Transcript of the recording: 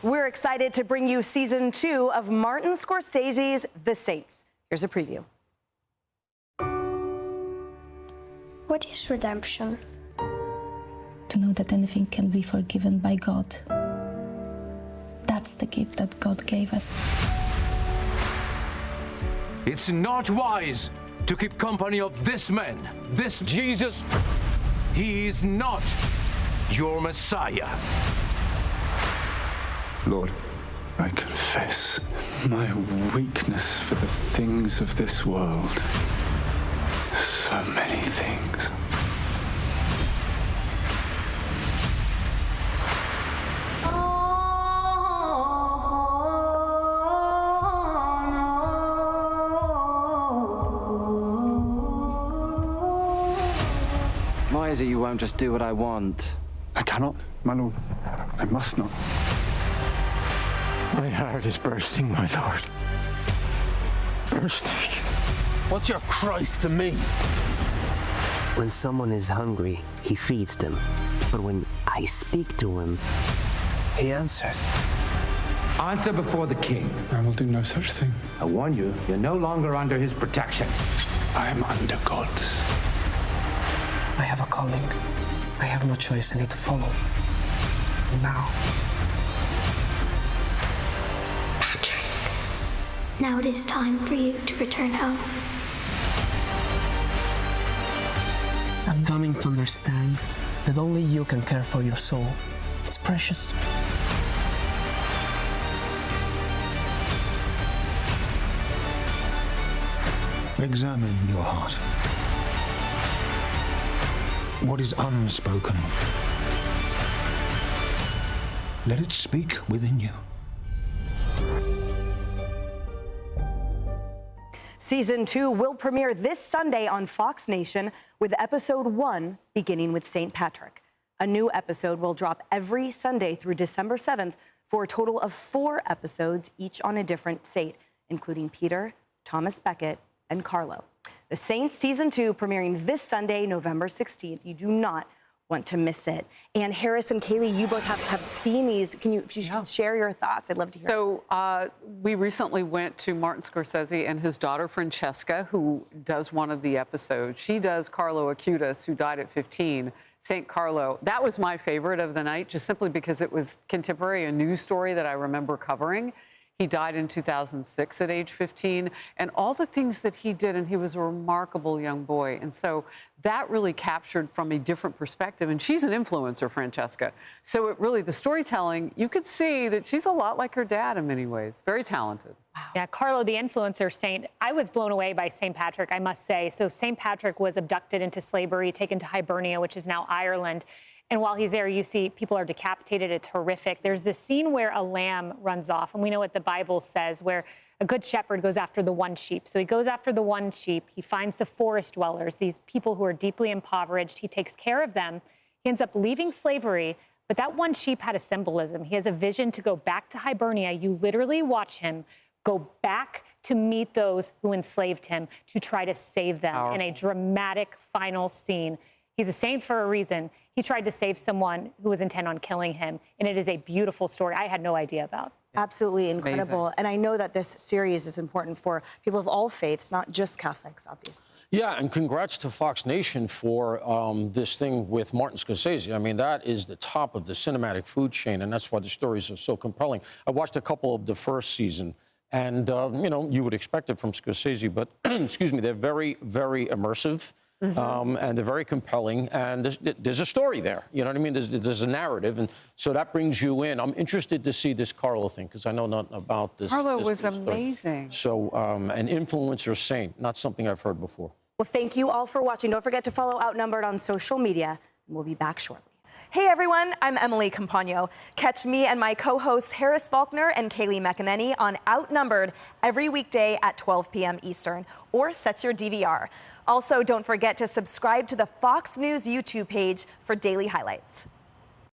We're excited to bring you season 2 of Martin Scorsese's The Saints. Here's a preview. What is redemption? To know that anything can be forgiven by God. That's the gift that God gave us. It's not wise to keep company of this man, this Jesus. He is not your Messiah. Lord, I confess my weakness for the things of this world. So many things. Why is it you won't just do what I want? I cannot, my lord. I must not. My heart is bursting, my lord. Bursting. What's your Christ to me? When someone is hungry, he feeds them. But when I speak to him, he answers. Answer before the king. I will do no such thing. I warn you, you're no longer under his protection. I am under God's. I have a calling. I have no choice. I need to follow. Now. Patrick, now it is time for you to return home. I'm coming to understand that only you can care for your soul. It's precious. Examine your heart. What is unspoken? Let it speak within you. Season 2 will premiere this Sunday on Fox Nation with episode 1 beginning with St. Patrick. A new episode will drop every Sunday through December 7th for a total of 4 episodes, each on a different saint, including Peter, Thomas Becket, and Carlo. The Saints Season 2 premiering this Sunday, November 16th. You do not want to miss it. And Harris and Kayleigh, you both have seen these. Can you share your thoughts? I'd love to hear. So we recently went to Martin Scorsese and his daughter Francesca, who does one of the episodes. She does Carlo Acutis, who died at 15. St. Carlo. That was my favorite of the night, just simply because it was contemporary, a news story that I remember covering. He died in 2006 at age 15, and all the things that he did, and he was a remarkable young boy. And so that really captured from a different perspective. And she's an influencer, Francesca. So it really, the storytelling, you could see that she's a lot like her dad in many ways. Very talented. Wow. Yeah, Carlo, the influencer saint. I was blown away by St. Patrick, I must say. So St. Patrick was abducted into slavery, taken to Hibernia, which is now Ireland. And while he's there, you see people are decapitated. It's horrific. There's this scene where a lamb runs off. And we know what the Bible says, where a good shepherd goes after the one sheep. So he goes after the one sheep. He finds the forest dwellers, these people who are deeply impoverished. He takes care of them. He ends up leaving slavery. But that one sheep had a symbolism. He has a vision to go back to Hibernia. You literally watch him go back to meet those who enslaved him, to try to save them in a dramatic final scene. He's a saint for a reason. He tried to save someone who was intent on killing him, and it is a beautiful story I had no idea about. Absolutely incredible. Amazing. And I know that this series is important for people of all faiths, not just Catholics, obviously. Yeah, and congrats to Fox Nation for this thing with Martin Scorsese. I mean, that is the top of the cinematic food chain, and that's why the stories are so compelling. I watched a couple of the first season, and, you know, you would expect it from Scorsese, but, excuse me, they're very, very immersive. And they're very compelling, and there's a story there. You know what I mean? There's a narrative, and so that brings you in. I'm interested to see this Carlo thing, because I know nothing about this. Carlo was amazing. So, an influencer saint, not something I've heard before. Well, thank you all for watching. Don't forget to follow Outnumbered on social media, and we'll be back shortly. Hey everyone, I'm Emily Campagno. Catch me and my co-hosts Harris Faulkner and Kayleigh McEnany on Outnumbered every weekday at 12 p.m. Eastern, or set your DVR. Also, don't forget to subscribe to the Fox News YouTube page for daily highlights.